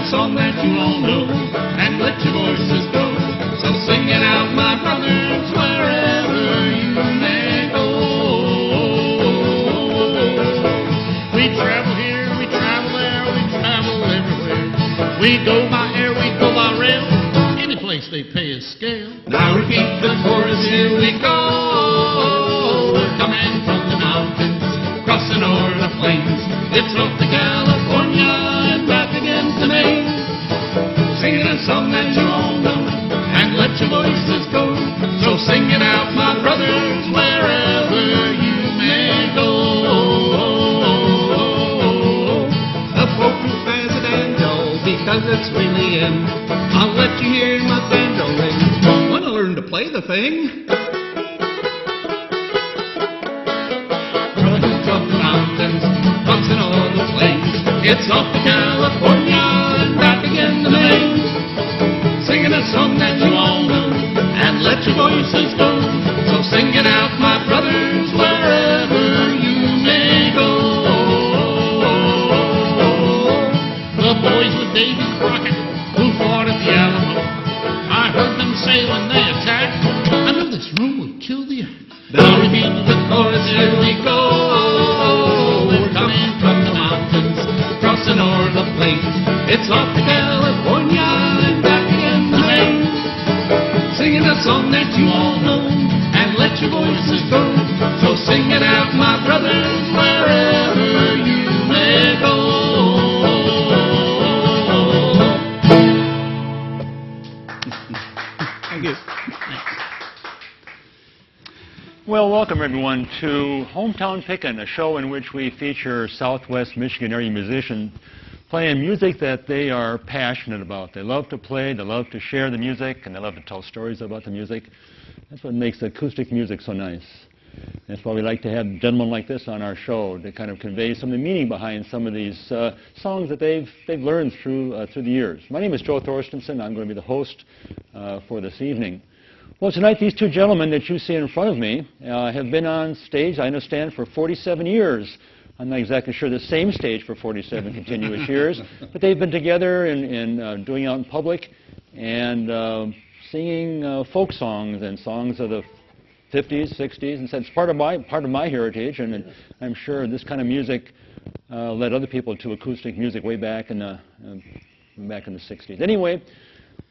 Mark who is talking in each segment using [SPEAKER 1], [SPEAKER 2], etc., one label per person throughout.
[SPEAKER 1] song that you all know, and let your voices go. So sing it out, my brothers, wherever you may go. We travel here, we travel there, we travel everywhere. We go by air, we go by rail, any place they pay a scale. Now repeat the chorus, here we go. We're coming from the mountains, crossing o'er the plains. It's off to California and back again to Maine. Singing a song that you all know, and let your voices go. So sing it out, my brothers, wherever you may go. The folk who plays a banjo, because it's really in. I'll let you hear my banjo ring. Want to learn to play the thing? Running from the mountains, crossing all the plains. It's off to California and back again to Maine. Singing a song that you all know, and let your voices go. So sing it out, my brothers, wherever you may go. The boys with Davy Crockett, who fought at the Alamo, I heard them say when they attacked, I know this room will kill the earth. Now repeat the chorus, here we go. We're coming from the mountains, crossing o'er the plains. It's off to California and back again to Maine. Singing a song that you all know, and let your voices go. So sing it out, my brothers, wherever you may go. Thank you.
[SPEAKER 2] Well, welcome everyone to Hometown Pickin', a show in which we feature Southwest Michigan area musicians playing music that they are passionate about. They love to play, they love to share the music, and they love to tell stories about the music. That's what makes acoustic music so nice. That's why we like to have gentlemen like this on our show to kind of convey some of the meaning behind some of these songs that they've learned through the years. My name is Joe Thorstensen. I'm going to be the host for this evening. Well, tonight these two gentlemen that you see in front of me have been on stage, I understand, for 47 years. I'm not exactly sure the same stage for 47 continuous years, but they've been together and doing out in public and singing folk songs and songs of the 50s, 60s, and so it's part of my heritage, and I'm sure this kind of music led other people to acoustic music way back in the 60s. Anyway,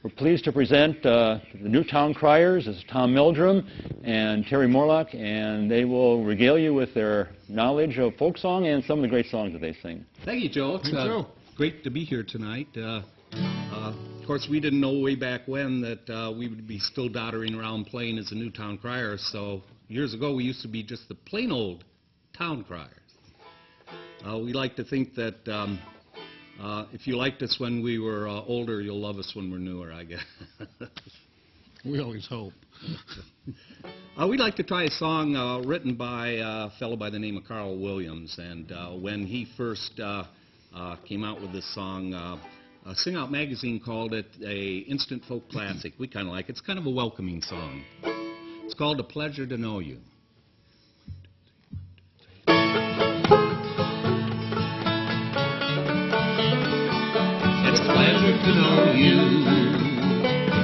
[SPEAKER 2] we're pleased to present the Newtown Criers. This is Tom Meldrum and Terry Morlock, and they will regale you with their knowledge of folk song and some of the great songs that they sing.
[SPEAKER 1] Thank you, Joe. It's great to be here tonight. Of course, we didn't know way back when that we would be still doddering around playing as the Newtown Criers. So years ago, we used to be just the plain old Town Criers. We like to think that if you liked us when we were older, you'll love us when we're newer, I guess.
[SPEAKER 3] We always hope.
[SPEAKER 1] We'd like to try a song written by a fellow by the name of Carl Williams. And when he first came out with this song, Sing Out Magazine called it a instant folk classic. We kind of like it. It's kind of a welcoming song. It's called A Pleasure to Know You. It's a pleasure to know you,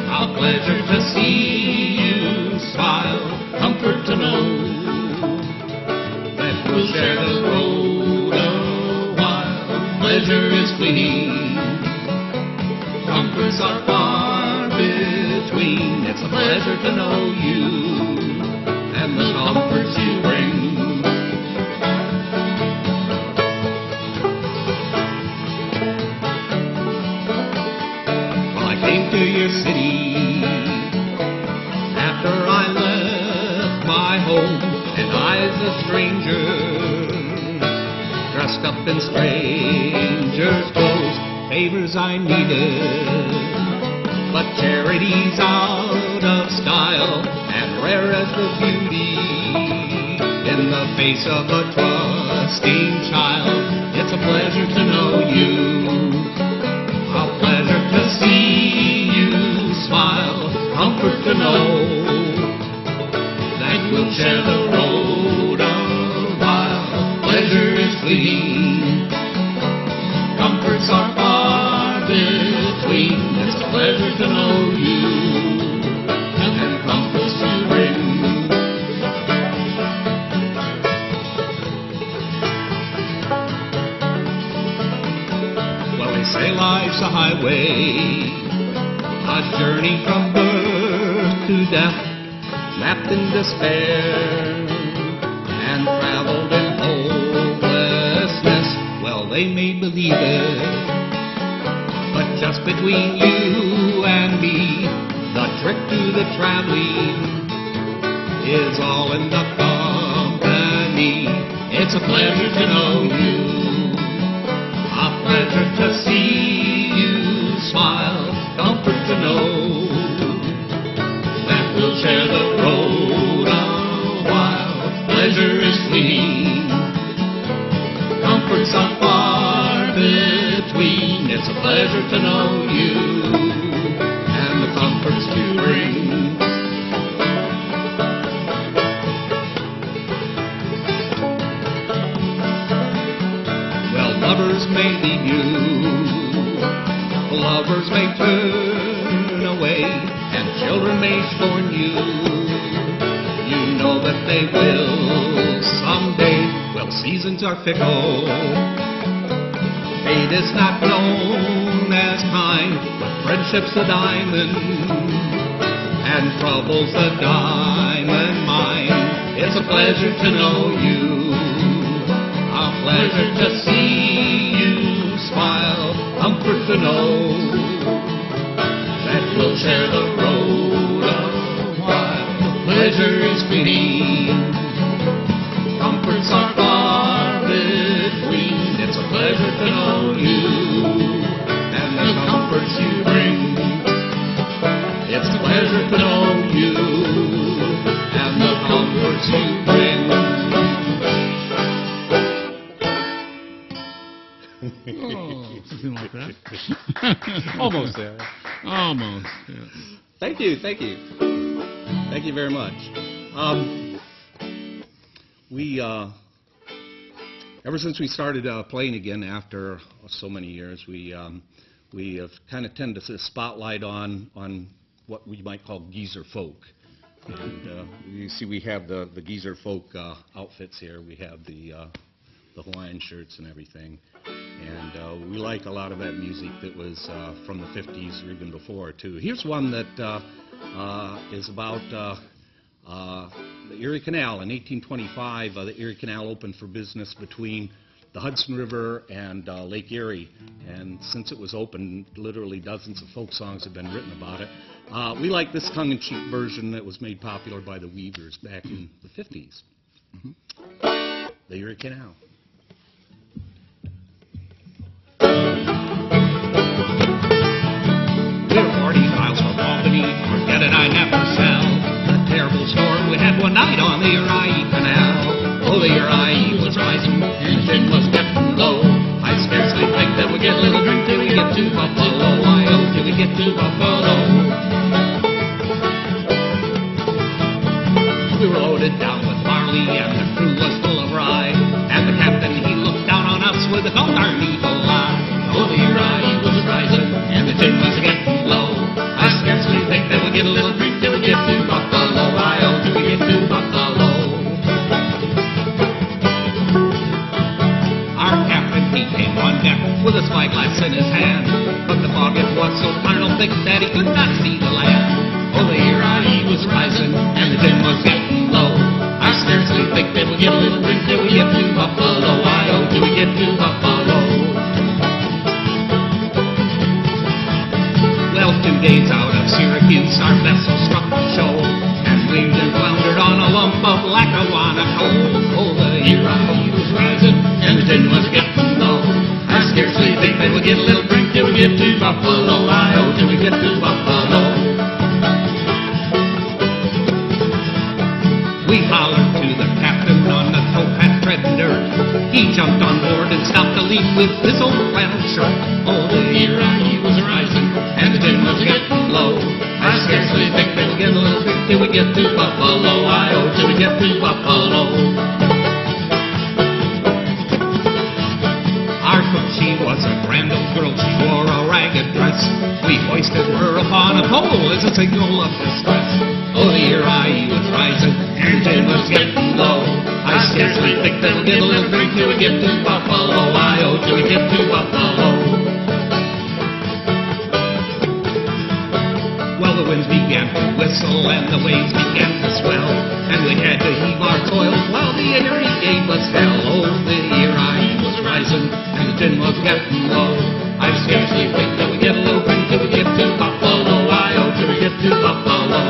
[SPEAKER 1] a pleasure to see you smile, comfort to know that we'll share the road a while. Pleasure is fleeting, comforts are far between. It's a pleasure to know you and the comforts you bring. Came to your city after I left my home, and I was a stranger, dressed up in stranger's clothes. Favors I needed, but charity's out of style, and rare as the beauty in the face of a trusting child. It's a pleasure to know you, a pleasure to see smile, comfort to know that we'll share the road a while. Pleasure is fleeting, comforts are far between.
[SPEAKER 4] say life's a highway, a journey from birth to death, wrapped in despair, and traveled in hopelessness. Well, they may believe it, but just between you and me, the trick to the traveling is all in the company. It's a pleasure to know you, a pleasure to see you smile, comfort to know that we'll share the road a while. Pleasure is fleeting, comforts are far between. It's a pleasure to know you and the comforts you bring. Lovers may leave you, lovers may turn away, and children may scorn you. You know that they will someday. Well, seasons are fickle, fate is not known as kind, but friendship's a diamond, and trouble's a diamond mine. It's a pleasure to know you, a pleasure to see you smile, comfort to know that we'll share the road a while. Pleasure is fleeting, comforts are far between. It's a pleasure to know you and the comforts you bring. It's a pleasure to know you and the comforts you bring.
[SPEAKER 3] Oh, something like that.
[SPEAKER 4] Almost there.
[SPEAKER 3] Almost. Yeah.
[SPEAKER 4] Thank you. Thank you very much. Ever since we started playing again after so many years, we have kind of tended to spotlight on what we might call geezer folk. And you see we have the geezer folk outfits here. We have the Hawaiian shirts and everything. And we like a lot of that music that was from the 50s or even before, too. Here's one that is about the Erie Canal. In 1825, the Erie Canal opened for business between the Hudson River and Lake Erie. And since it was open, literally dozens of folk songs have been written about it. We like this tongue-in-cheek version that was made popular by the Weavers back in the 50s. The Erie Canal. We're 40 miles from Albany, forget it, I never sell. The terrible storm we had one night on the Erie Canal. Oh, the Erie was rising, and it was getting low. I scarcely think that we get a little drink till we get to Buffalo. Why, oh, till we get to Buffalo. We were loaded down with barley, and the crew was full of rye. And the captain, he looked down on us with a cold darn evil eye. Oh, the Erie was rising, and the gin was getting low. I scarcely think that we'll get a little drink till we get to Buffalo. Why, oh, till we get to Buffalo. Our captain, he came on deck with a spyglass in his hand. But the fog, it was so tarnal thick that he could not see the land. Oh, the Erie was rising, and the gin was getting low. I scarcely think that we'll get a little drink till we get to Buffalo. Why, oh, till we get to Buffalo. Well, 2 days out of Syracuse, our vessel struck the shoal, and we floundered on a lump of Lackawanna coal. Oh, the Erie was rising, and the gin was getting low. I scarcely think that we'll get a little drink till we get to Buffalo. Why, oh, till we get to Buffalo. We hollered to the captain on the towpath treading dirt. He jumped on board and stopped the leak with his old flannel shirt. Oh, the Erie was rising, and the gin was getting low. I scarcely think that we'll get a little drink till we get to Buffalo. Why, oh, till we get to Buffalo. Our cook, she was a grand old girl. She wore a ragged dress. We hoisted her upon a pole as a signal of distress. Oh, the Erie was rising, and the gin was getting low. I scarcely think that we'll get a little drink till we get to Buffalo. Why, oh, till we get to Buffalo. whistle and the waves began to swell, and we had to heave our toils while the Erie gave us hell. Oh, the Erie was rising and the tin was getting low. I scarcely think that we get a little drink till we get to Buffalo. I oh, till we get to Buffalo.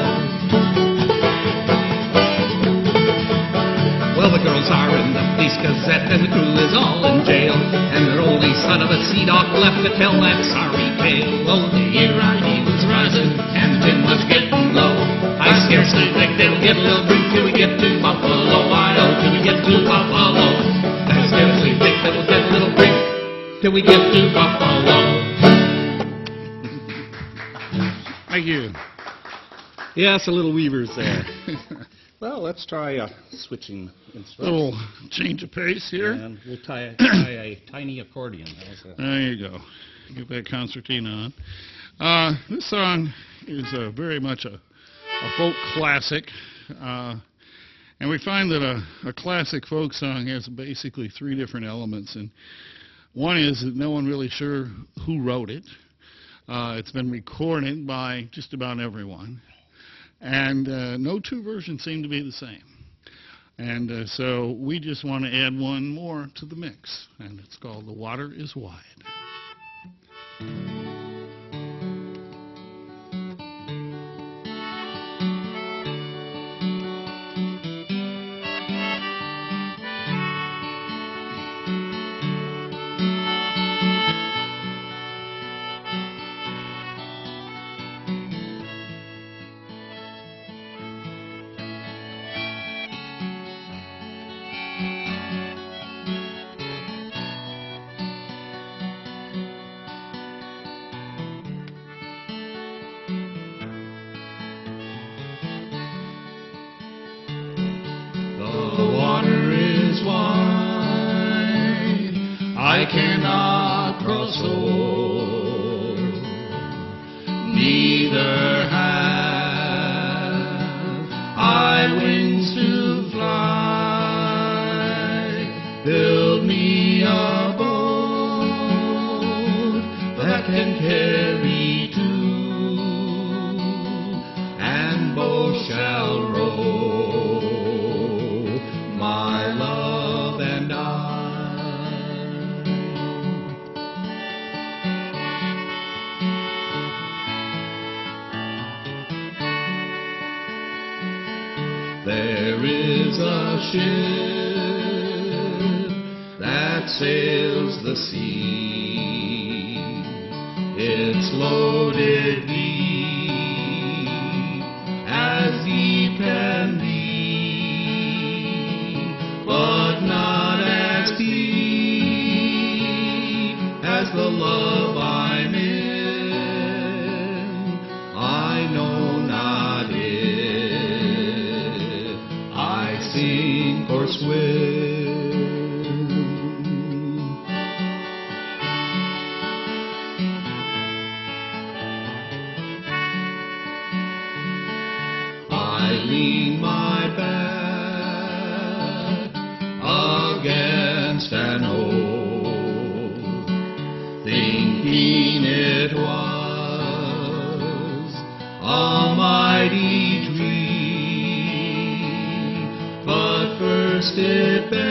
[SPEAKER 4] Well, the girls are in the Police Gazette and the crew is all in jail, and their only son of a sea dog left to tell that sorry tale. Oh, the Erie was rising and the tin was getting low. I scarcely think they'll get a little drink till we get to Buffalo. I oh, till we get to Buffalo. I scarcely think that we'll get a little drink till we get to Buffalo.
[SPEAKER 3] Thank you.
[SPEAKER 5] Yes, a little Weavers there. Well, let's try switching instruments.
[SPEAKER 3] Little change of pace here.
[SPEAKER 5] And we'll try a tiny accordion. How's that?
[SPEAKER 3] There you go. Get that concertina on. This song is very much a folk classic. And we find that a classic folk song has basically three different elements. And one is that no one really sure who wrote it. It's been recorded by just about everyone. And no two versions seem to be the same. And so we just want to add one more to the mix. And it's called The Water is Wide.
[SPEAKER 4] The water is wide, I cannot cross o'er, neither have I wings to fly. Build me a boat that can carry two, and both shall row, my love and I. There is a ship that sails the sea, it's loaded deep as deep can be, but not as deep as the love I'm in. I know not if I sink or swim. I lean my back against an oak, thinking it was a mighty tree, but first it bent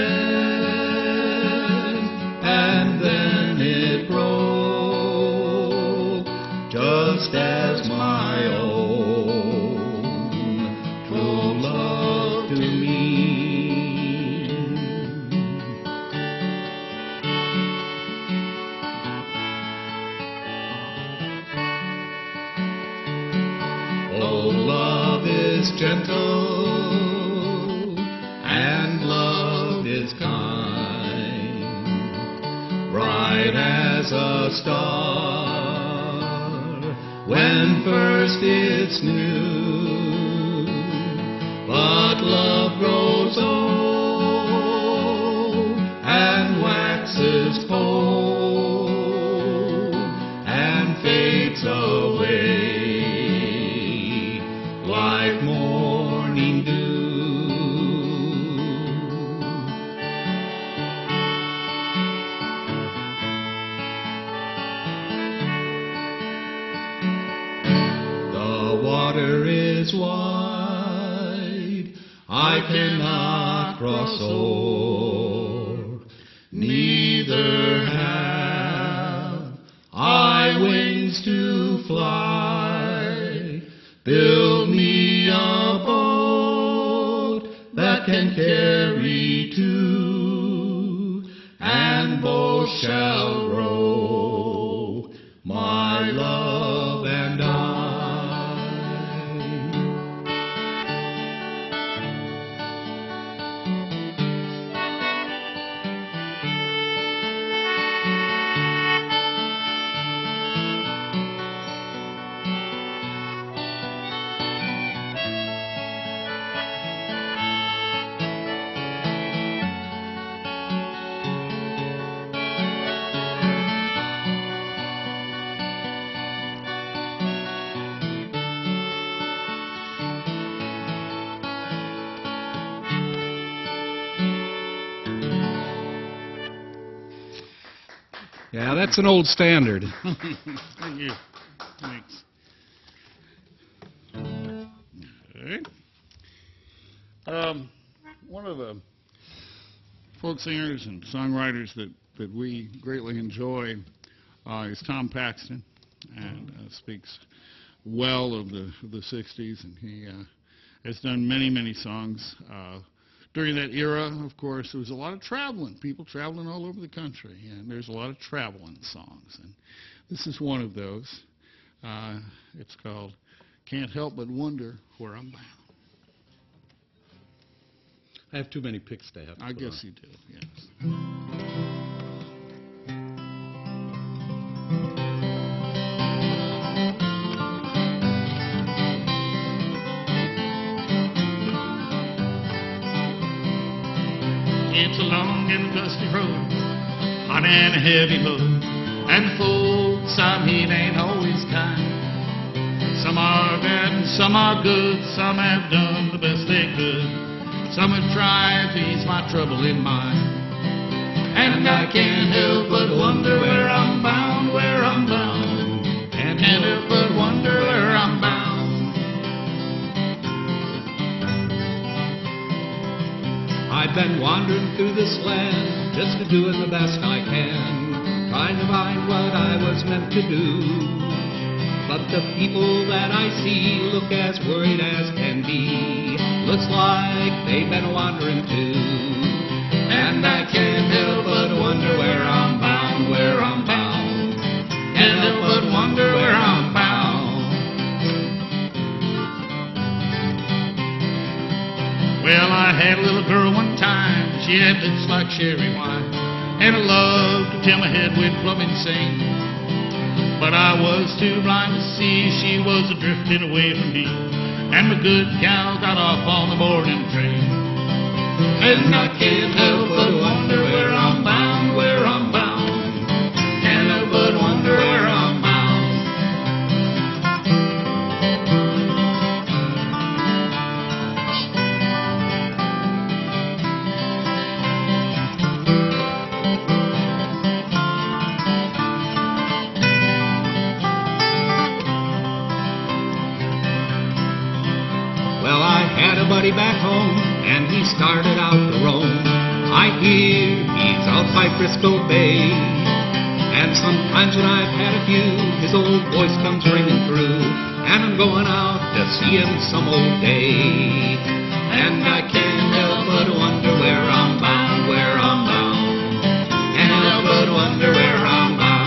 [SPEAKER 4] and then it broke, just as my own true love to me. Oh, love is gentle and love is kind, bright as a star when first it's new, but love grows old and waxes cold and fades away like morning dew. The water water is wide, I cannot cross o'er, neither have I wings to fly. Build me a boat that can carry two, and both shall row, my love and I.
[SPEAKER 5] Yeah, that's an old standard.
[SPEAKER 3] Thank you. Thanks. Okay. One of the folk singers and songwriters that we greatly enjoy is Tom Paxton, and speaks well of the 60s, and he has done many songs. During that era, of course, there was a lot of traveling, people traveling all over the country, and there's a lot of traveling songs, and this is one of those. It's called Can't Help But Wonder Where I'm Bound.
[SPEAKER 5] I have too many picks to have.
[SPEAKER 3] I guess you do, yes.
[SPEAKER 1] It's a long and dusty road, hot and heavy load, and the folks I meet ain't always kind. Some are bad and some are good, some have done the best they could. Some have tried to ease my trouble in mind. And I can't help but wonder where I'm bound, where I'm bound. Can't help but wonder where I'm bound.
[SPEAKER 4] I've been wandering through this land, just a doing the best I can, trying to find what I was meant to do. But the people that I see look as worried as can be. Looks like they've been wandering too. And I can't help but wonder where I'm bound, where I'm bound. Can't help but wonder where I'm bound.
[SPEAKER 1] Well, I had a little girl one time, she had lips like sherry wine, and I loved to till my head went plumb insane. But I was too blind to see she was drifting away from me, and my good cow got off on the morning train. And I can't help but wonder where I'm bound, where I'm bound. Can't help but wonder where I'm bound.
[SPEAKER 4] Well, I had a buddy back home, and he started out to roam. I hear he's out by Frisco Bay, and sometimes when I've had a few, his old voice comes ringing through, and I'm going out to see him some old day. And I can't help but wonder where I'm bound, where I'm bound. Can't help but wonder where I'm bound.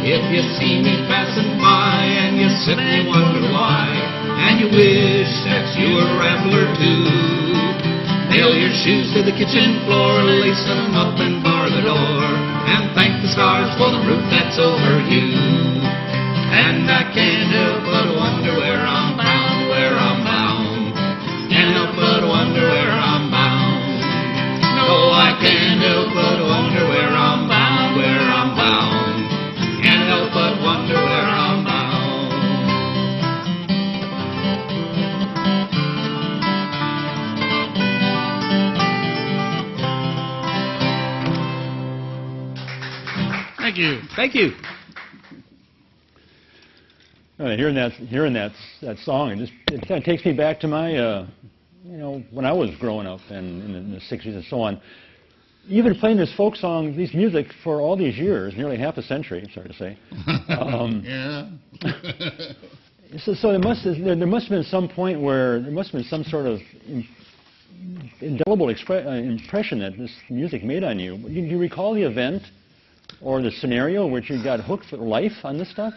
[SPEAKER 4] If you see me passing by and you simply wonder why, and you wish that you were a rambler too, nail your shoes to the kitchen floor, lace them up and bar the door, and thank the stars for the roof that's over you. And I can't help but wonder where I'm bound, where I'm bound. Can't help but wonder where I'm bound. No, I can't help but wonder where I'm bound, where I'm bound. Can't help but wonder where I'm bound.
[SPEAKER 3] Thank you.
[SPEAKER 5] Thank you.
[SPEAKER 2] hearing that song, it kind of takes me back to my, when I was growing up and in the '60s and so on. You've been playing this folk song, these music for all these years, nearly half a century. I'm sorry to say.
[SPEAKER 3] Yeah.
[SPEAKER 2] So there must have been some point where there must have been some sort of indelible impression that this music made on you. Do you recall the event or the scenario in which you got hooked for life on this stuff?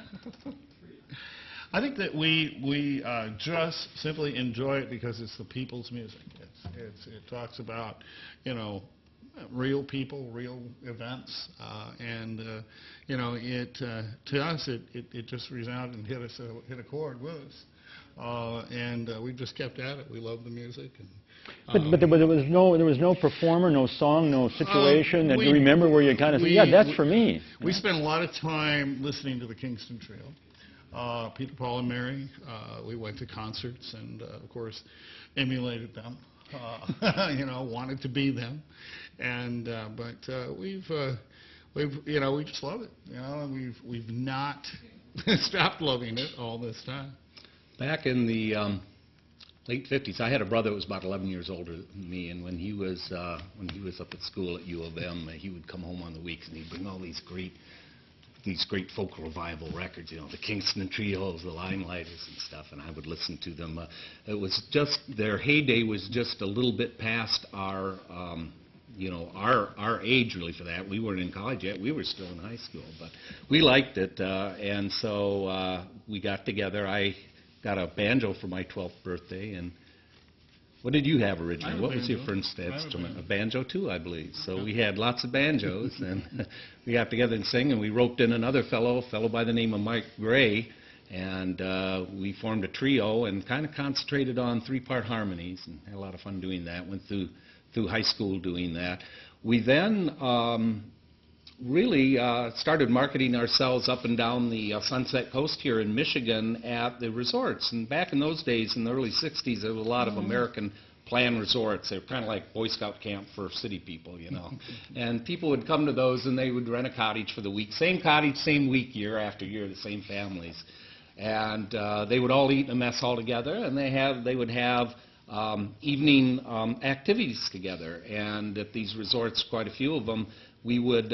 [SPEAKER 3] I think that we just simply enjoy it because it's the people's music. It talks about, real people, real events, and to us it just resounded and hit a chord with us, and we just kept at it. We love the music. And,
[SPEAKER 2] but there was no performer, no song, no situation that you remember where you kind of said, yeah, that's for me.
[SPEAKER 3] We spent a lot of time listening to the Kingston Trio, Peter, Paul, and Mary. We went to concerts and, of course, emulated them. Wanted to be them, and but we just love it, and we've not stopped loving it all this time.
[SPEAKER 5] Back in the late '50s, I had a brother that was about 11 years older than me, and when he was up at school at U of M, he would come home on the weeks and he'd bring all these great folk revival records, the Kingston Trios, the Limelighters and stuff, and I would listen to them. It was just, their heyday was just a little bit past our age really for that. We weren't in college yet, we were still in high school, but we liked it, and so we got together. I got a banjo for my 12th birthday, and what did you have originally? What was your first instrument? A banjo too, I believe. So we had lots of banjos, and we got together and sang, and we roped in another fellow by the name of Mike Gray, and we formed a trio and kind of concentrated on 3-part harmonies, and had a lot of fun doing that. Went through high school doing that. We then really started marketing ourselves up and down the Sunset Coast here in Michigan at the resorts. And back in those days, in the early '60s, there was a lot of American planned resorts. They were kind of like Boy Scout camp for city people, And people would come to those and they would rent a cottage for the week. Same cottage, same week, year after year, the same families. And they would all eat in a mess all together, and they would have evening activities together. And at these resorts, quite a few of them, we would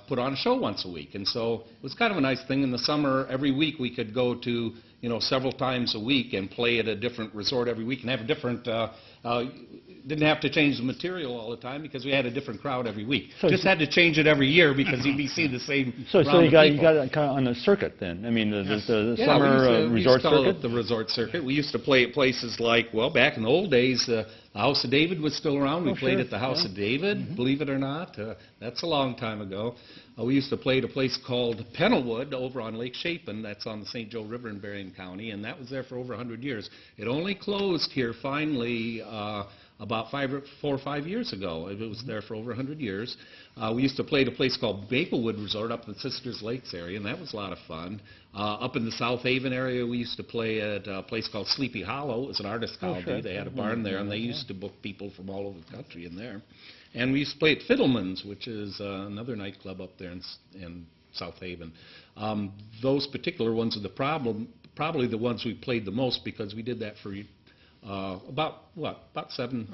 [SPEAKER 5] put on a show once a week. And so it was kind of a nice thing. In the summer, every week we could go to, several times a week and play at a different resort every week and have a different, didn't have to change the material all the time because we had a different crowd every week. So just had to change it every year because you'd be seeing the same
[SPEAKER 2] So you got it kind of on the circuit then? I mean, the summer resort circuit?
[SPEAKER 5] The resort circuit. We used to play at places like, back in the old days, the House of David was still around. We played at the House of David, believe it or not. That's a long time ago. We used to play at a place called Pennellwood over on Lake Chapin. That's on the St. Joe River in Berrien County, and that was there for over 100 years. It only closed here finally about 4 or 5 years ago. It was there for over 100 years. We used to play at a place called Maplewood Resort up in the Sisters Lakes area, and that was a lot of fun. Up in the South Haven area, we used to play at a place called Sleepy Hollow. It was an artist colony. Sure. They had a barn there, and they used to book people from all over the country in there. And we used to play at Fiddleman's, which is another nightclub up there in South Haven. Those particular ones are probably the ones we played the most because we did that for about 7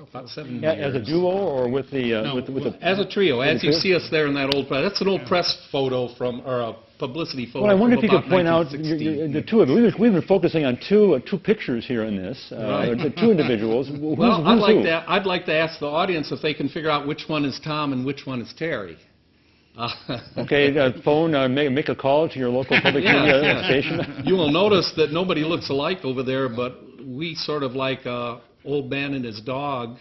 [SPEAKER 5] years.
[SPEAKER 2] As a duo or with the
[SPEAKER 5] as a trio, as you see us there in that old press. That's an old press photo or a publicity photo.
[SPEAKER 2] Well, I wonder if you could point out the two of you. We've been focusing on two pictures here in this, two individuals.
[SPEAKER 5] I'd like to ask the audience if they can figure out which one is Tom and which one is Terry.
[SPEAKER 2] Okay, phone, make a call to your local public media station.
[SPEAKER 5] You will notice that nobody looks alike over there, but we sort of like old man and his dog,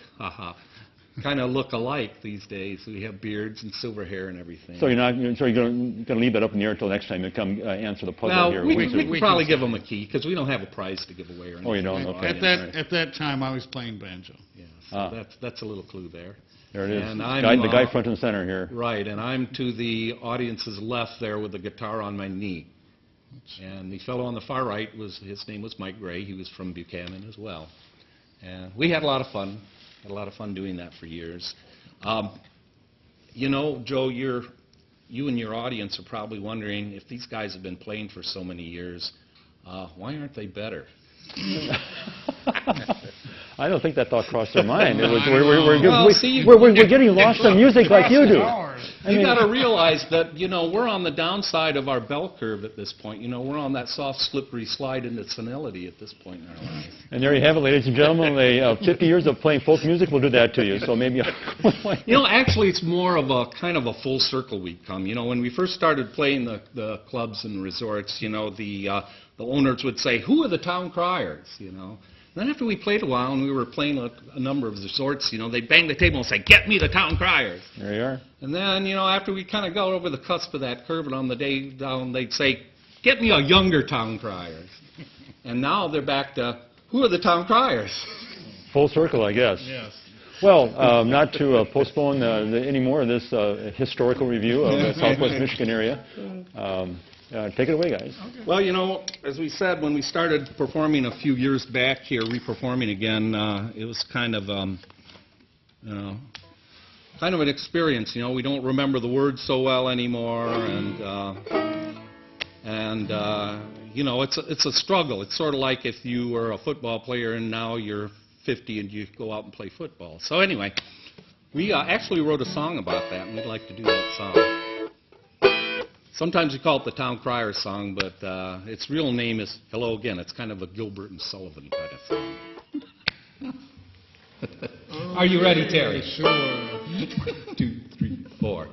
[SPEAKER 5] kind of look alike these days. We have beards and silver hair and everything.
[SPEAKER 2] So you're going to leave that up in the air until next time you come answer the puzzle here.
[SPEAKER 5] We can probably give them a key because we don't have a prize to give away or anything.
[SPEAKER 2] Oh, you don't? Okay.
[SPEAKER 3] At that time, I was playing banjo.
[SPEAKER 5] Yeah, so that's a little clue there.
[SPEAKER 2] There it is.
[SPEAKER 5] And
[SPEAKER 2] the guy front and center here.
[SPEAKER 5] Right, and I'm to the audience's left there with the guitar on my knee. And the fellow on the far right, his name was Mike Gray. He was from Buchanan as well. And we had a lot of fun. Had a lot of fun doing that for years. Joe, you and your audience are probably wondering if these guys have been playing for so many years, why aren't they better?
[SPEAKER 2] I don't think that thought crossed their mind. It was,
[SPEAKER 5] Well, see,
[SPEAKER 2] we're getting lost in music like you do.
[SPEAKER 5] You got to realize that, we're on the downside of our bell curve at this point. We're on that soft, slippery slide into senility at this point in our life.
[SPEAKER 2] And there you have it, ladies and gentlemen. 50 years of playing folk music will do that to you. So maybe.
[SPEAKER 5] Actually, it's more of a kind of a full circle we've come. When we first started playing the clubs and resorts, the owners would say, "Who are the town criers?" Then after we played a while and we were playing a number of resorts, they'd bang the table and say, "Get me the town criers."
[SPEAKER 2] There you are.
[SPEAKER 5] And then, after we kind of got over the cusp of that curve and on the day down, they'd say, "Get me a younger town criers." And now they're back to, "Who are the town criers?"
[SPEAKER 2] Full circle, I guess.
[SPEAKER 3] Yes.
[SPEAKER 2] Well, not to postpone any more of this historical review of the Southwest Michigan area. Take it away, guys.
[SPEAKER 3] Okay.
[SPEAKER 5] Well, as we said, when we started performing a few years back here, re-performing again, it was kind of an experience. We don't remember the words so well anymore, and it's a struggle. It's sort of like if you were a football player and now you're 50 and you go out and play football. So anyway, we actually wrote a song about that, and we'd like to do that song. Sometimes we call it the Town Crier song, but its real name is Hello Again. It's kind of a Gilbert and Sullivan kind of song. Are you ready, Terry?
[SPEAKER 3] Sure.
[SPEAKER 5] 2, 3, 4.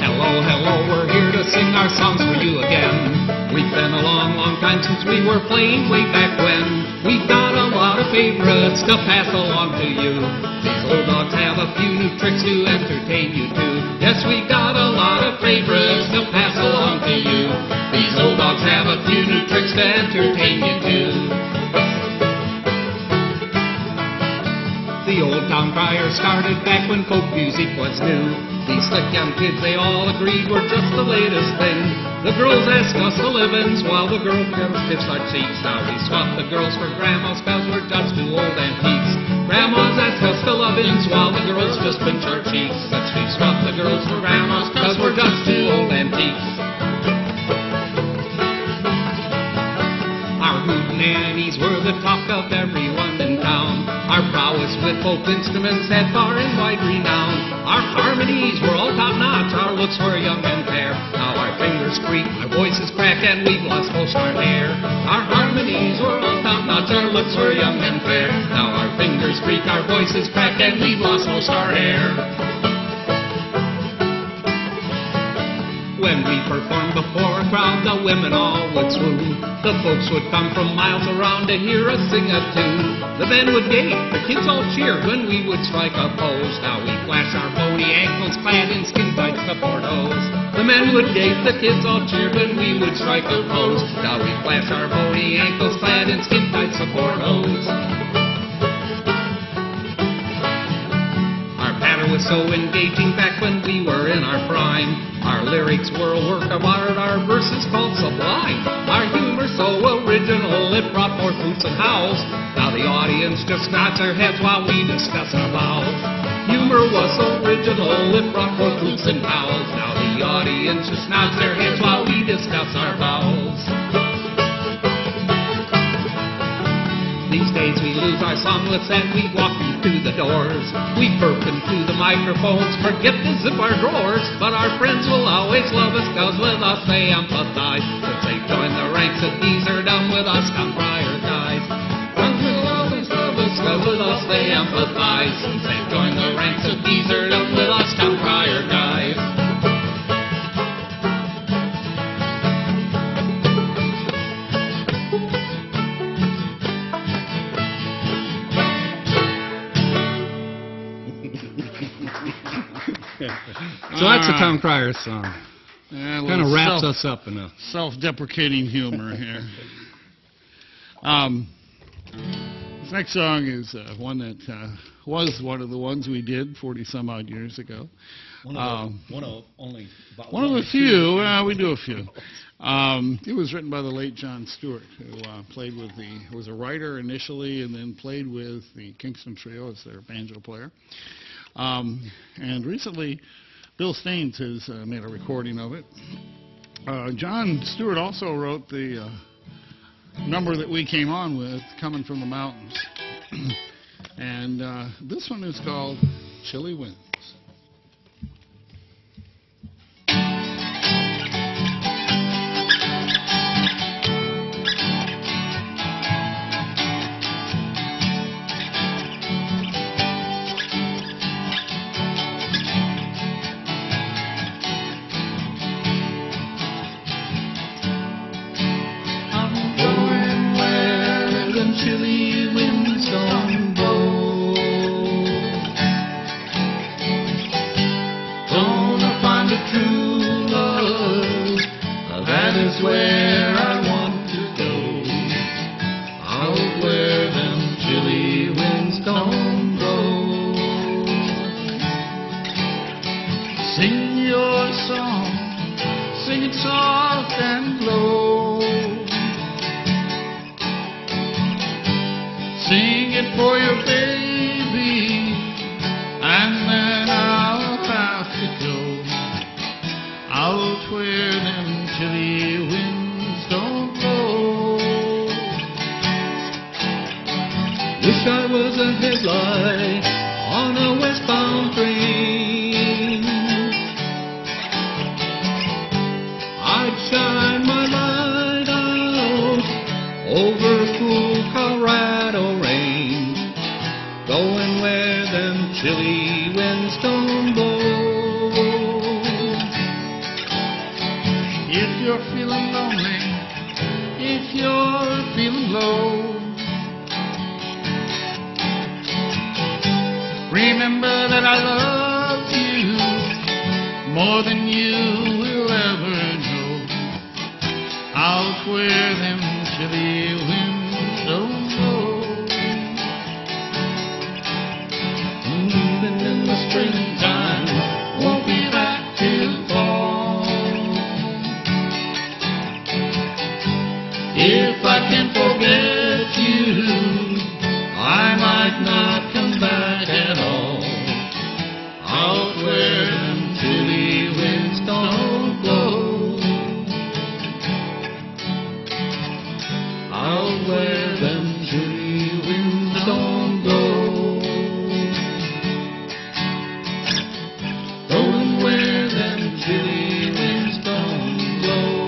[SPEAKER 5] Hello, hello, we're here to sing our songs for you again. We've been a long, long time since we were playing way back when. We've got a lot of favorites to pass along to you. These old dogs have a few new tricks to entertain you too. Yes, we got a lot of favorites to pass along to you. These old dogs have a few new tricks to entertain you too. The old town crier started back when folk music was new. These slick young kids, they all agreed were just the latest thing. The girls asked us the livings while the girlfriends kissed our cheeks. Now we swap the girls for grandmas 'cause we're just too old antiques. Grandmas ask us the lovings while the girls just pinch our cheeks. Since we swap the girls for grandmas 'cause we're just too old antiques. Our hootenannies were the talk of everyone in town. Our prowess with folk instruments had far and wide renown. Our harmonies were all top-notch, our looks were young and fair. Now our fingers creak, our voices crack, and we've lost most our hair. Our harmonies were all top-notch, our looks were young and fair. Now our fingers creak, our voices crack, and we've lost most our hair. When we performed before a crowd, the women all would swoon. The folks would come from miles around to hear us sing a tune. The men would gape, the kids all cheered when we would strike a pose. Now we flash our bony ankles clad in skin-tight support hose. The men would gape, the kids all cheered when we would strike a pose. Now we flash our bony ankles clad in skin-tight support hose. Our patter was so engaging back when we were in our prime. Our lyrics were a work of art, our verses called sublime. Our humor so original, it brought forth hoots and howls. Now the audience just nods their heads while we discuss our vowels. Humor was so original, it brought forth hoots and howls. Now the audience just nods their heads while we discuss our vowels. These days we lose our songlets and we walk into the doors. We burp into the microphones, forget to zip our drawers. But our friends will always love us 'cause with us they empathize. Since they join the ranks of these are done with us town crier guys. Friends will always love us 'cause with us they empathize. Since they join the ranks of these are done with us town crier guys. So that's the Town Crier song. Kind of wraps us up in a
[SPEAKER 3] self-deprecating humor here. This next song is one that was one of the ones we did 40-some-odd years ago.
[SPEAKER 5] one of
[SPEAKER 3] a few. We do a few. It was written by the late John Stewart, who played with was a writer initially and then played with the Kingston Trio as their banjo player. And recently, Bill Staines has made a recording of it. John Stewart also wrote the number that we came on with, Coming from the Mountains. And this one is called Chilly Winds.
[SPEAKER 4] Chilly winds don't blow. Gonna find a true love, that is where I want to go. Out where them chilly winds don't blow. Sing your song, sing it soft and low. Sing it for your baby, and then I'll have to go out where them chilly winds don't blow. Wish I was a headlight on a westbound train. I'd shine my light out over cool Colorado rain, going where them chilly winds don't blow. If you're feeling lonely, if you're feeling low, remember that I love you more than you will ever know. Out where them chilly winds don't blow. Even in the springtime, won't be back till fall. If I can forget you, I might not come back at all. Out where them chilly winds don't blow. Out where them chilly winds don't blow. Going where them chilly winds don't blow.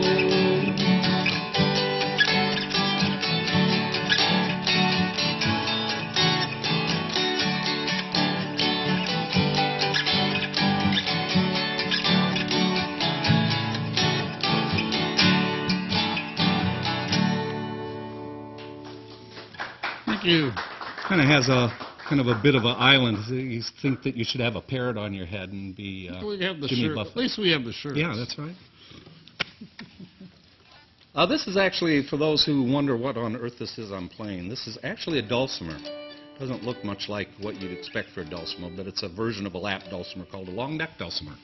[SPEAKER 3] Thank you.
[SPEAKER 5] Kind of has a a bit of an island. You think that you should have a parrot on your head and be
[SPEAKER 3] We have the
[SPEAKER 5] Jimmy
[SPEAKER 3] shirt.
[SPEAKER 5] Buffett.
[SPEAKER 3] At least we have the shirt.
[SPEAKER 5] Yeah, that's right. This is actually, for those who wonder what on earth this is I'm playing, this is actually a dulcimer. Doesn't look much like what you'd expect for a dulcimer, but it's a version of a lap dulcimer called a long neck dulcimer.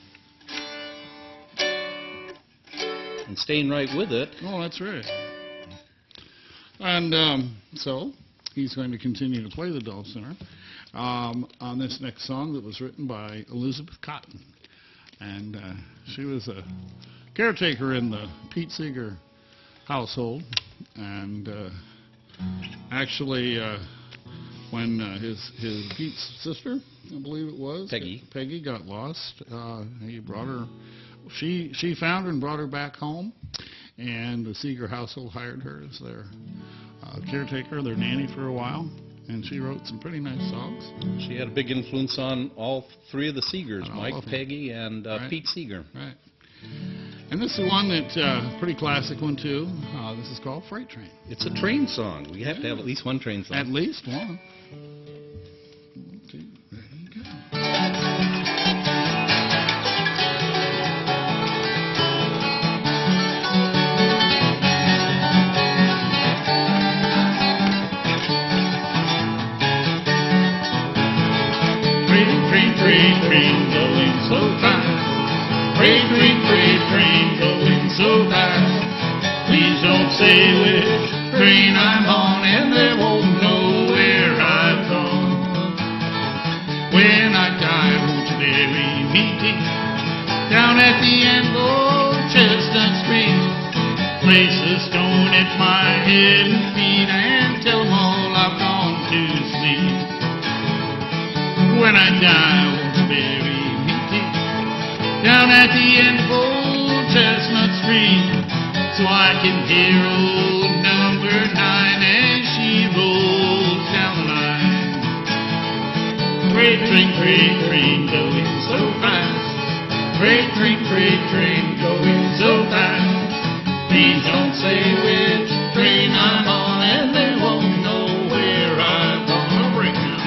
[SPEAKER 5] And staying right with it.
[SPEAKER 3] Oh, that's right. And so he's going to continue to play the dulcimer on this next song that was written by Elizabeth Cotton. And she was a caretaker in the Pete Seeger household. And actually, when his Pete's sister, I believe it was, Peggy got lost, he brought her. She found her and brought her back home, and the Seeger household hired her as their caretaker, their nanny for a while, and she wrote some pretty nice songs.
[SPEAKER 5] She had a big influence on all three of the Seegers, Mike, Peggy, and Pete Seeger.
[SPEAKER 3] Right. And this is one that's pretty classic one, too. This is called Freight Train.
[SPEAKER 5] It's a train song. We have to have at least one train song.
[SPEAKER 3] At least one. Okay, there you go.
[SPEAKER 1] Train going so fast. Train going so fast. Please don't say which train I'm on, and they won't know where I've gone. When I die, I won't bury me deep down at the end of Chestnut Street. Place a stone at my head and feet and tell 'em all I've gone to sleep. When I die, won't bury me deep down at the end of old Chestnut Street, so I can hear old number 9 as she rolls down the line. Freight train going so fast. Freight train going so fast. Please don't say which train I'm on, and they won't know where I've gone. Break now.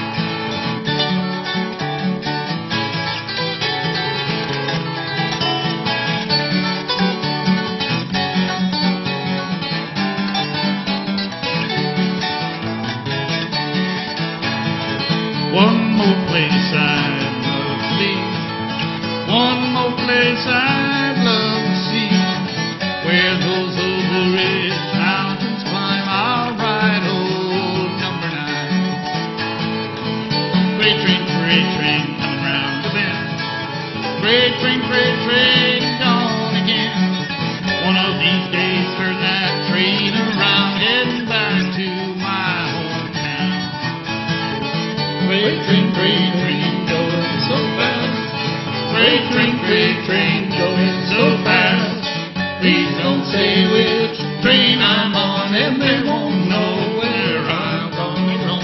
[SPEAKER 1] One more place I'd love to be. One more place I'd love to see. Where those over ridge mountains climb, I'll ride old number 9. Freight train coming round the bend. Freight train gone again. One of these days turn that train around, heading back to my hometown. Freight train going so fast. Freight train going so fast. Please don't say which train I'm on, and they won't know where I'm going wrong.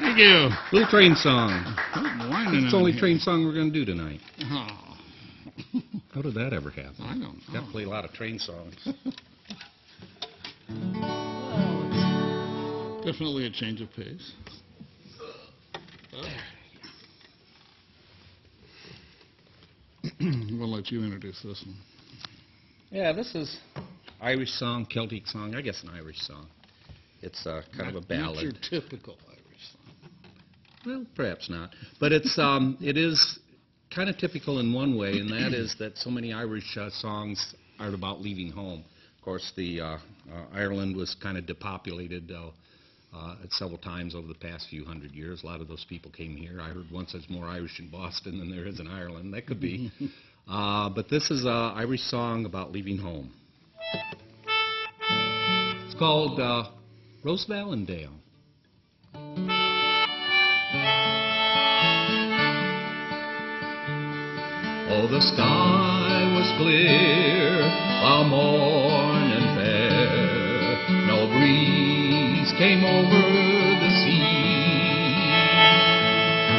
[SPEAKER 3] Thank you.
[SPEAKER 5] Little train song.
[SPEAKER 3] Whining
[SPEAKER 5] It's the
[SPEAKER 3] on
[SPEAKER 5] only
[SPEAKER 3] here.
[SPEAKER 5] train song we're going to do tonight.
[SPEAKER 3] Oh,
[SPEAKER 5] How did that ever happen?
[SPEAKER 3] I don't
[SPEAKER 5] Got
[SPEAKER 3] know.
[SPEAKER 5] to play a lot of train songs.
[SPEAKER 3] Definitely a change of pace. We'll let you introduce this one.
[SPEAKER 5] Yeah, this is Irish song, Celtic song. I guess an Irish song. It's kind of a ballad.
[SPEAKER 3] Not your typical Irish song.
[SPEAKER 5] Well, perhaps not. But it is kind of typical in one way, and that is that so many Irish songs are about leaving home. Of course, Ireland was kind of depopulated several times over the past few hundred years. A lot of those people came here. I heard once there's more Irish in Boston than there is in Ireland. That could be. But this is an Irish song about leaving home. It's called Roosevelt and Dale. Oh, the sky was clear, a morning fair. No breeze came over the sea.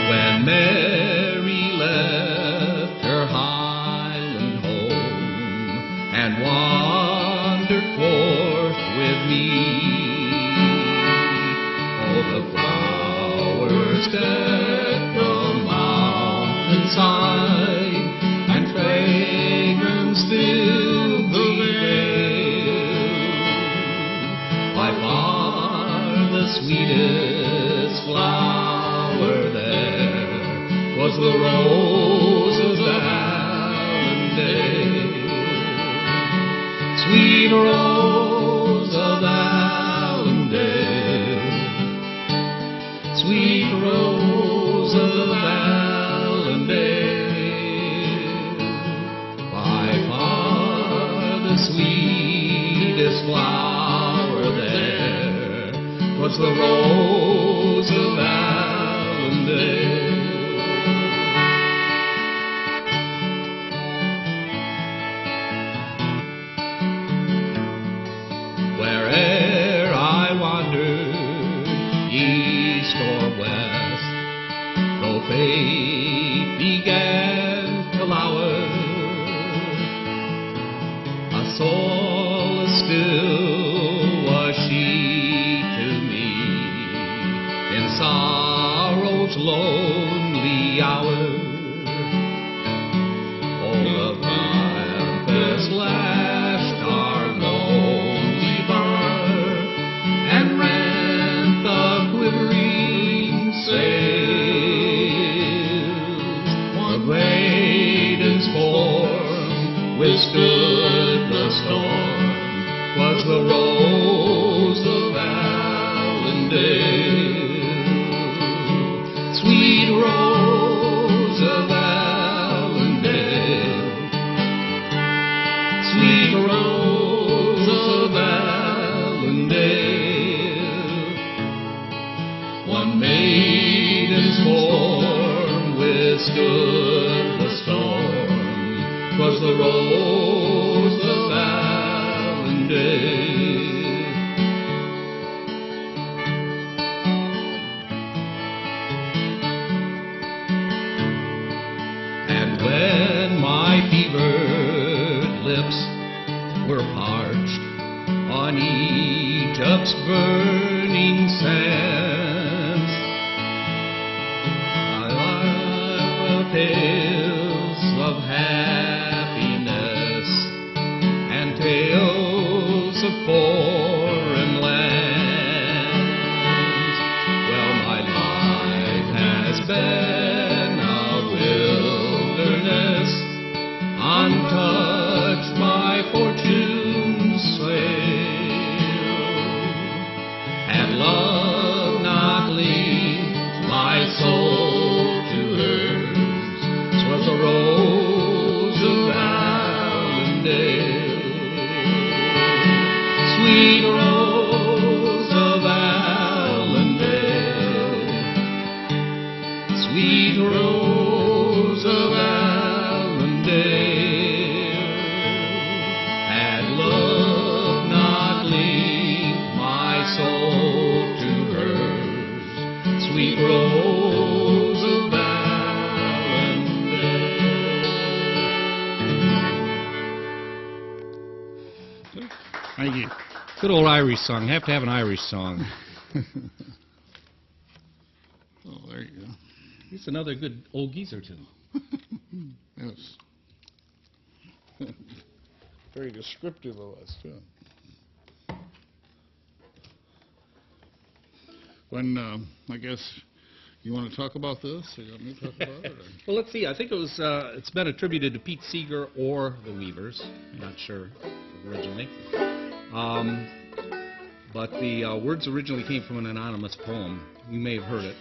[SPEAKER 5] When Mary left her Highland home and wandered forth with me. Oh, the flowers decked the mountainside, filled the vale. By far the sweetest flower there was the rose of Allendale. Sweet rose of Allendale, sweet rose of Allendale. The sweetest flower there was the rose of Allendale. Where'er I wandered, east or west, though fate began to lower, solace still was she to me in sorrow's lonely hour. Oh, the tempest lashed our lonely bark and rent the quivering sails.
[SPEAKER 4] one maiden's form withstood the storm. 'Twas the rose of Allendale. And when my fevered lips were parched on Egypt's burning sands, I love tales of happiness and tales of foreign lands. Well, my life has been a wilderness, untouched by fortune's sail, and love not linked my soul to hers. 'Twas a rose of Allendale, sweet rose of Allendale, sweet rose of Allendale. Had love not linked my soul to hers, sweet rose of Allendale.
[SPEAKER 3] Thank you.
[SPEAKER 5] Good old Irish song. Have to have an Irish song.
[SPEAKER 3] Oh, there you go.
[SPEAKER 5] It's another good old geezer tune.
[SPEAKER 3] Yes. Very descriptive of us, too. When, I guess, you want to talk about this, or you want me to talk about it? Or?
[SPEAKER 5] Well, let's see. I think it was. It's been attributed to Pete Seeger or the Weavers. I'm not sure originally. But the words originally came from an anonymous poem. You may have heard it.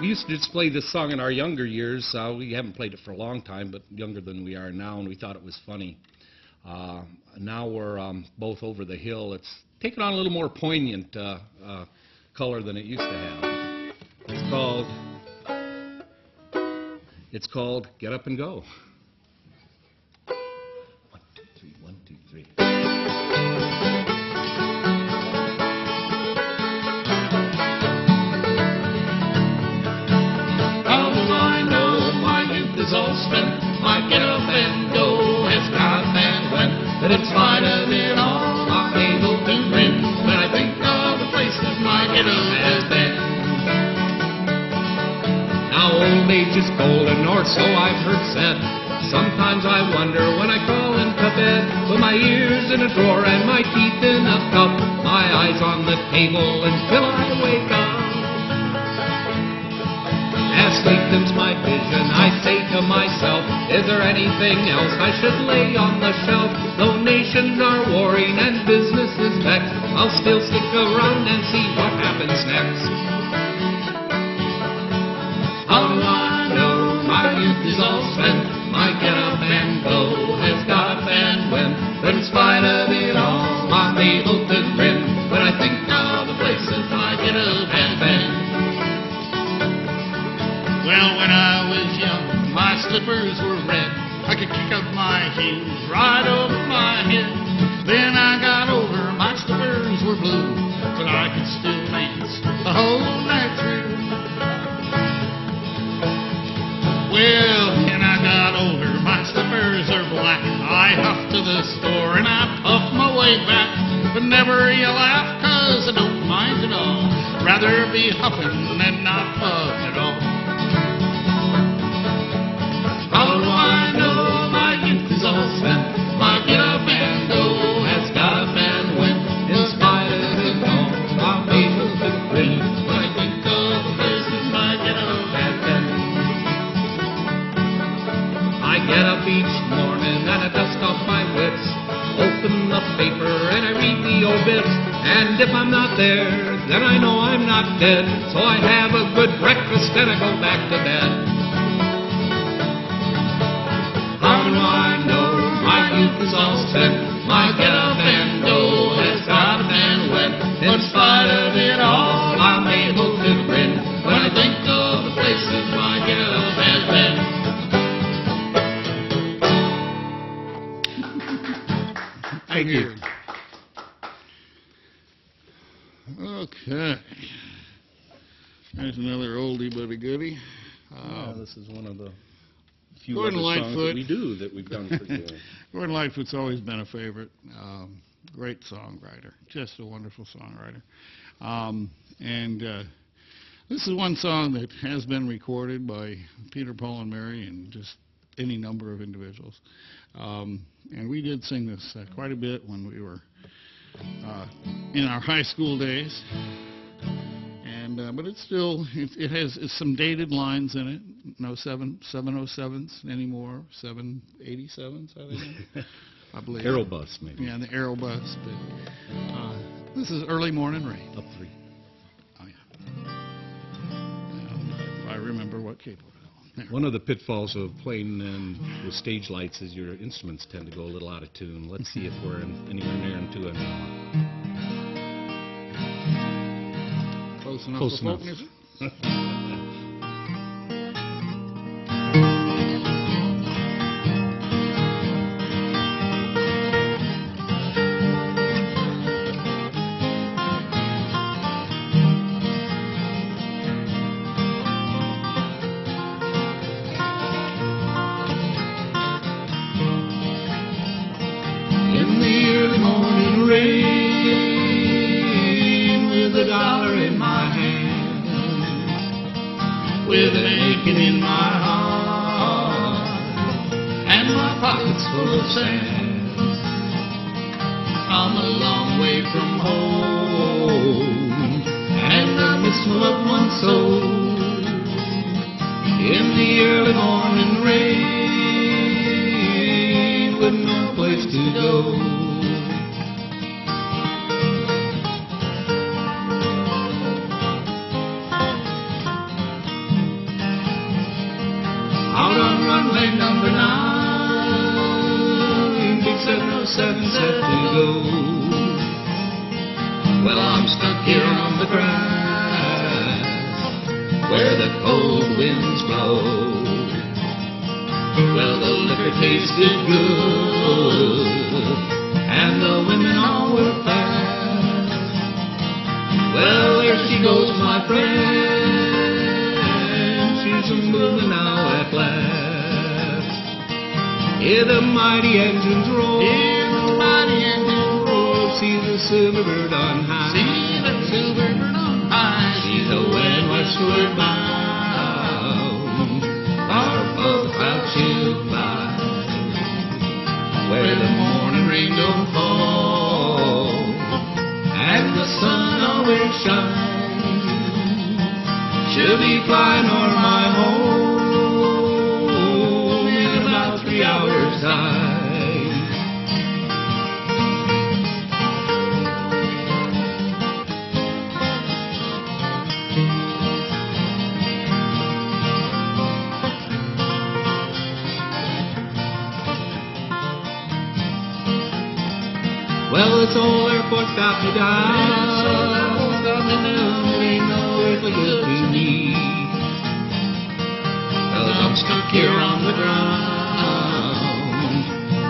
[SPEAKER 5] We used to just play this song in our younger years. We haven't played it for a long time, but younger than we are now, and we thought it was funny. Now we're both over the hill. It's taken on a little more poignant color than it used to have. It's called Get Up and Go. 1, 2, 3, 1, 2, 3.
[SPEAKER 1] How do I know my youth is all spent? My get up and go has got and went. But in spite of it all, I'm able to grin when I think of the places my get up has been.
[SPEAKER 4] Now old age is golden, or so I've heard said. Sometimes I wonder when I crawl into bed, with my ears in a drawer and my teeth in a cup, my eyes on the table until I wake up. As sleep dims my vision, I say to myself, is there anything else I should lay on the shelf? Though nations are warring and business is vexed, I'll still stick around and see what happens next. How do I know my youth is all spent? My get up and go has got up and went. But in spite of it all, I'm able to grin when I think of the places my get up has been.
[SPEAKER 1] Well, when I was young, my slippers were red. I could kick up my heels right over my head. Then I got older, my slippers were blue, but I could still dance the whole night through. Well, when I got older, my slippers are black. I huff to the store and I puff my way back. But never you laugh, 'cause I don't mind at all. Rather be huffing than not puff at all. How do I know my youth is all spent? My get up and go has got up and went. In spite of it all, I'm able to grin when I think of the places my get up has been. I get up each morning and I dust off my wits, open the paper and I read the obits, and if I'm not there, then I know I'm not dead. So I have a good breakfast and I go back to bed. How do I know my youth is all spent? My get up and go has got up and went. In spite of it all, I'm able
[SPEAKER 3] There's another oldie but a goodie.
[SPEAKER 5] This is one of the few
[SPEAKER 3] Gordon
[SPEAKER 5] other songs
[SPEAKER 3] Lightfoot.
[SPEAKER 5] that we do that we've done for you.
[SPEAKER 3] Gordon Lightfoot's always been a favorite. Great songwriter, just a wonderful songwriter. This is one song that has been recorded by Peter, Paul, and Mary and just any number of individuals. And we did sing this quite a bit when we were in our high school days. But it's still, it has some dated lines in it. No 707s anymore, 787s, I think. I believe.
[SPEAKER 5] Aerobus, maybe.
[SPEAKER 3] Yeah, the Aerobus. But, this is Early Morning Rain.
[SPEAKER 5] Up 3.
[SPEAKER 3] Oh, yeah. If I remember what capo it was on.
[SPEAKER 5] One of the pitfalls of playing with stage lights is your instruments tend to go a little out of tune. Let's see if we're anywhere near in tune anymore.
[SPEAKER 3] Close enough.
[SPEAKER 5] Close
[SPEAKER 3] for folk
[SPEAKER 5] enough.
[SPEAKER 3] music?
[SPEAKER 4] In the early morning rain, with a dollar in my hand, with an aching in my heart, and my pockets full of sand. I'm a long way from home, and I miss my loved one so. In the early morning rain, with no place to go. Out on runway number 9, big 707 set to go. Well, I'm stuck here on the grass, where the cold winds blow. Well, the liquor tasted good, and the women all were fast. Well, there she goes, my friend, she's a-moving now at last. Hear the mighty engines roar, hear the mighty engines roar. See the silver bird on high, see the silver bird on high. She's away westward bound, far above the clouds she'll fly, where the morning rain don't fall, and the sun always shines. She'll be flying o'er my home in about 3 hours' time. Well, it's all airport stop to die. Ain't no earthly good to me. Well, I'm stuck here on the ground,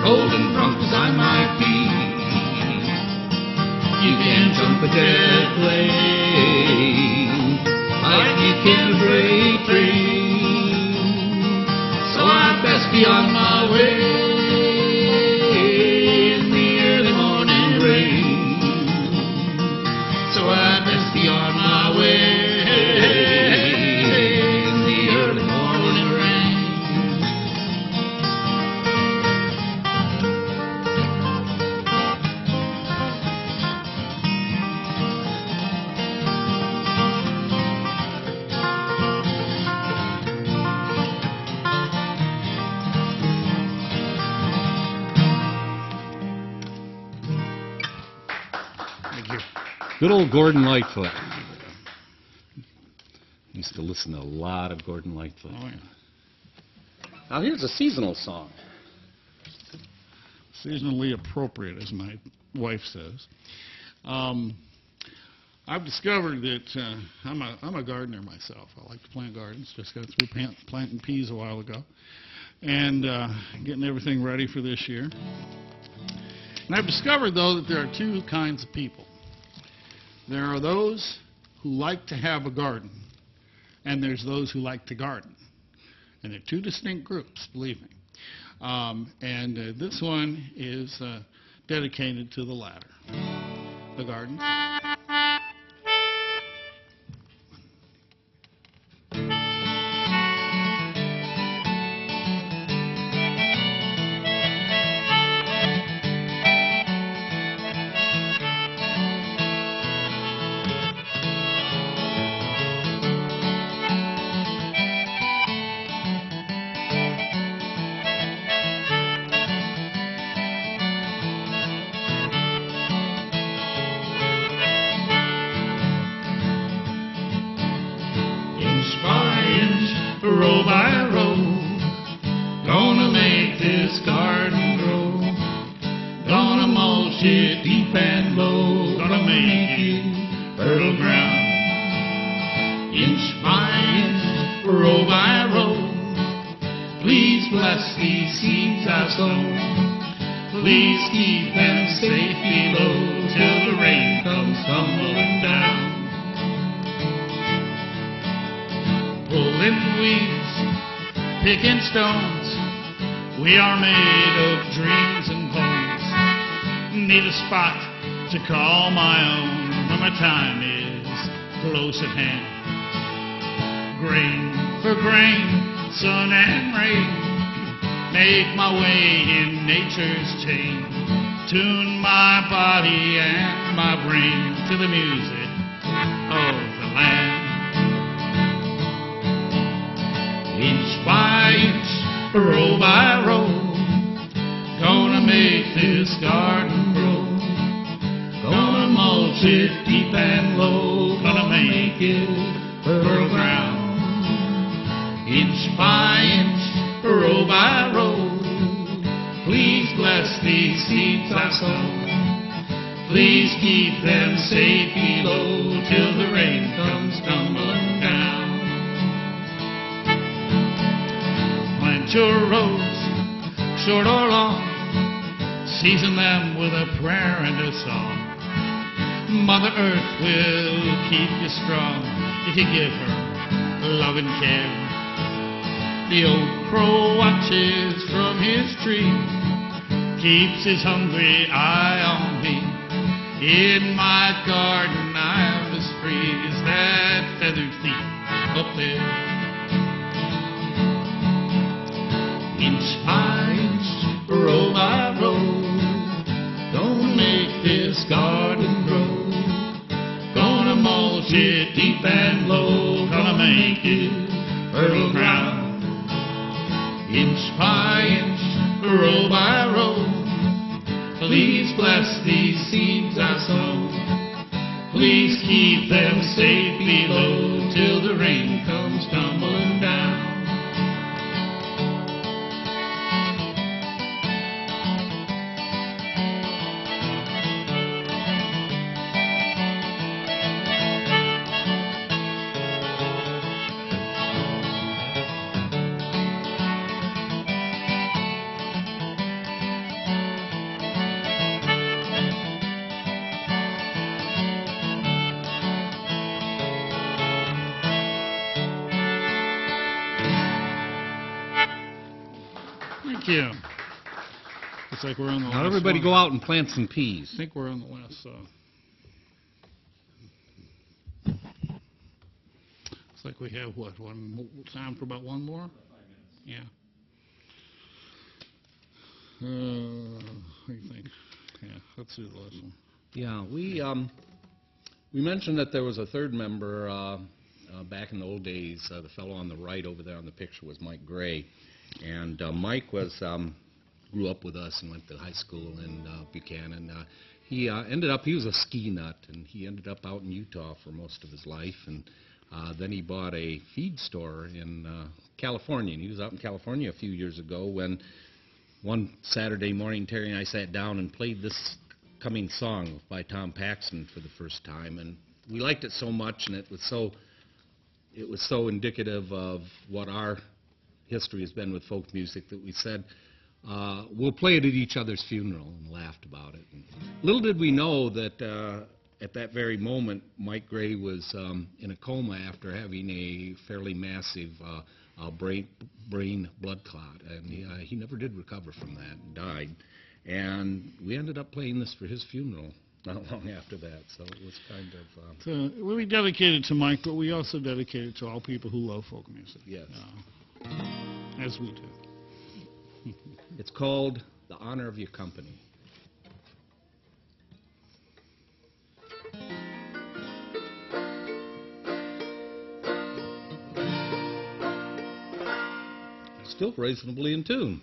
[SPEAKER 4] cold and drunk as I might be. You can't jump a jet plane like you can a freight train, so I'd best be on my way. So I best be on my way in the early morning rain.
[SPEAKER 3] Thank you.
[SPEAKER 5] Good old Gordon Lightfoot. Used to listen to a lot of Gordon Lightfoot.
[SPEAKER 3] Oh, yeah.
[SPEAKER 5] Now here's a seasonal song.
[SPEAKER 3] Seasonally appropriate, as my wife says. I've discovered that I'm a gardener myself. I like to plant gardens. Just got through planting peas a while ago, and getting everything ready for this year. And I've discovered, though, that there are two kinds of people. There are those who like to have a garden, and there's those who like to garden. And they're two distinct groups, believe me. This one is dedicated to the latter, the garden.
[SPEAKER 1] Row by row, gonna make this garden grow. Gonna mulch it deep and low, gonna make it fertile ground. Inch by inch, row by row, please bless these seeds I've sown. Please keep them safe below till the rain comes tumbling down. Pulling weeds, picking stones, we are made of dreams and bones. Need a spot to call my own when my time is close at hand. Grain for grain, sun and rain, make my way in nature's chain. Tune my body and my brain to the music of the land. Inch by inch, row by row, gonna make this garden grow. Gonna mulch it deep and low, gonna make it fertile ground. Inch by inch, row by row, please bless these seeds I've sown. Please keep them safe below till the rain comes tumbling down. Plant your rows, short or long, season them with a prayer and a song. Mother Earth will keep you strong if you give her love and care. The old crow watches from his tree, keeps his hungry eye on me. In my garden I'm as free as that feathered thief up there. Inch by inch, row by row, gonna make this garden grow. Gonna mulch it deep and low, gonna make it fertile ground. Inch by inch, row by row, please bless these seeds I sow. Please keep them safe below till the rain comes tumbling down.
[SPEAKER 3] Thank you. Looks like we're on the last
[SPEAKER 5] Now everybody
[SPEAKER 3] one.
[SPEAKER 5] go out and plant some peas.
[SPEAKER 3] I think we're on the last song. Looks like we have, what, time for about one more? Yeah. What do you think? Yeah, let's do the last one.
[SPEAKER 5] Yeah, we mentioned that there was a third member back in the old days. The fellow on the right over there on the picture was Mike Gray. And Mike grew up with us and went to high school in Buchanan. He was a ski nut, and he ended up out in Utah for most of his life. And then he bought a feed store in California. And he was out in California a few years ago when one Saturday morning, Terry and I sat down and played this coming song by Tom Paxton for the first time. And we liked it so much, and it was so indicative of what our history has been with folk music that we said, we'll play it at each other's funeral, and laughed about it. And little did we know that at that very moment, Mike Gray was in a coma after having a fairly massive brain blood clot, and he never did recover from that and died. And we ended up playing this for his funeral not long after that, so it was kind of...
[SPEAKER 3] So we dedicate it to Mike, but we also dedicate it to all people who love folk music.
[SPEAKER 5] Yes.
[SPEAKER 3] As we do.
[SPEAKER 5] It's called The Honor of Your Company. Still reasonably in tune.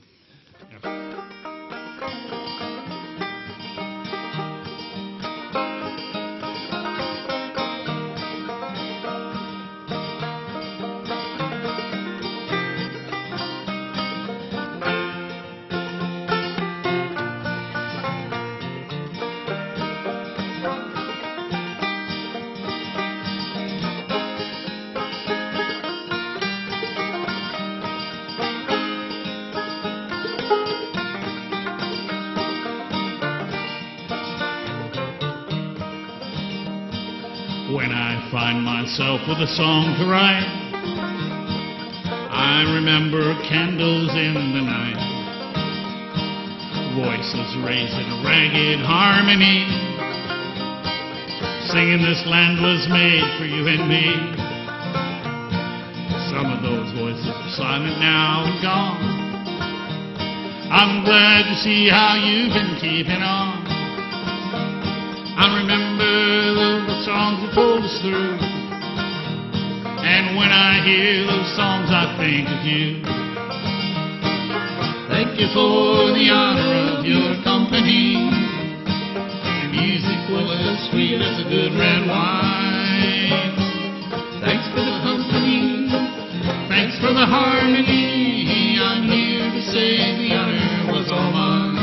[SPEAKER 1] When I find myself with a song to write, I remember candles in the night, voices raised in a ragged harmony, singing this land was made for you and me. Some of those voices are silent now and gone. I'm glad to see how you've been keeping on. I remember the songs that pulled us through, and when I hear those songs I think of you. Thank you for the honor of your company. Your music was as sweet as a good red wine. Thanks for the company, thanks for the harmony. I'm here to say the honor was all mine.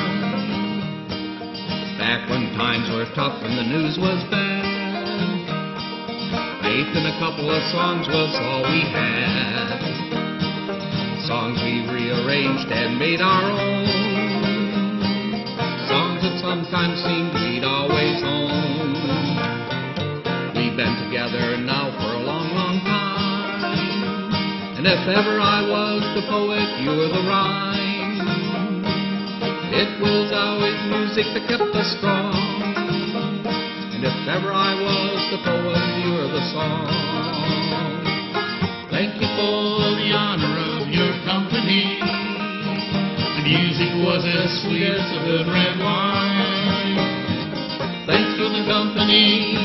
[SPEAKER 5] Back when times were tough and the news was bad, faith in a couple of songs was all we had. Songs we rearranged and made our own. Songs that sometimes seemed we'd always own. We've been together now for a long, long time. And if ever I was the poet, you were the rhyme. It was always music that kept us strong. And if ever I was the poet, you were the song.
[SPEAKER 1] Thank you for the honor of your company. The music was as sweet as a good red wine. Thanks for the company,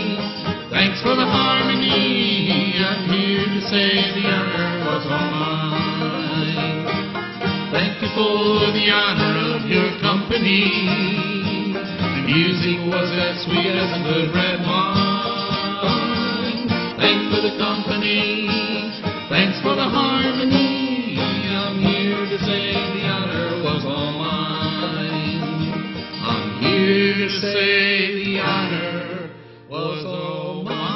[SPEAKER 1] thanks for the harmony. I'm here to say the honor was all mine. Thank you for the honor of your company. The music was as sweet as a good red wine. Thanks for the company, thanks for the harmony. I'm here to say the honor was all mine. I'm here to say the honor was all mine.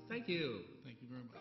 [SPEAKER 5] Thank you.
[SPEAKER 3] Thank you very much.